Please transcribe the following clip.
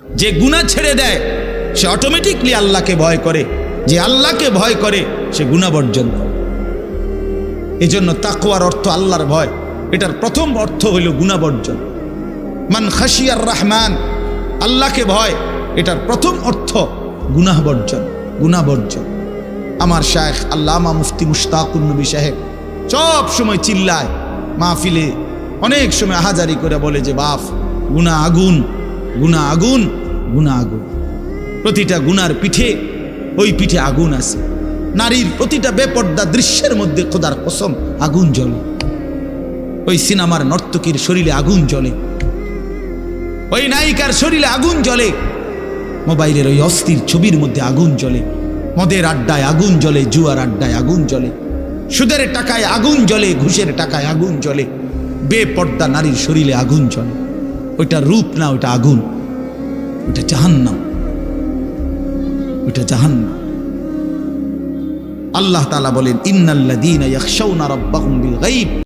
যে গুনাহ ছেড়ে দেয় সে অটোমেটিকলি আল্লাহকে ভয় করে, যে আল্লাহকে ভয় করে সে গুনাহ বর্জন করে। এজন্য তাকওয়ার অর্থ আল্লাহর ভয়, এটার প্রথম অর্থ হইল গুনাহ বর্জন। মান খাশিয়ার রহমান, আল্লাহকে ভয়, এটার প্রথম অর্থ গুনাহ বর্জন, গুনাহ বর্জন। আমার শায়েখ আল্লামা মুফতি মুশতাকুন নবী সাহেব সব সময় চিল্লায় মাহফিলে, অনেক সময় আহাজারি করে বলে যে বাপ, গুনাহ আগুন, গুনাহ আগুন, গুনাহ আগুন। প্রতিটা গুনার পিঠে, ওই পিঠে আগুন আছে। নারীর প্রতিটা বেপর্দা দৃশ্যের মধ্যে খোদার কসম আগুন জ্বলে। ওই সিনেমার নর্তকীর শরীরে আগুন জ্বলে, ওই নায়িকার শরীরে আগুন জ্বলে, মোবাইলের ওই অস্থির ছবির মধ্যে আগুন জ্বলে, মদের আড্ডায় আগুন জ্বলে, জুয়ার আড্ডায় আগুন জ্বলে, সুদের টাকায় আগুন জ্বলে, ঘুষের টাকায় আগুন জ্বলে, বেপর্দা নারীর শরীরে আগুন জ্বলে। ওইটা রূপ না, ওইটা আগুন, ওইটা জাহান্নাম, ওইটা জাহান্নাম। আল্লাহ তাআলা বলেন ইন্নাল্লাযীনা ইয়াখশাউনা রাব্বাহুম বিল গায়ব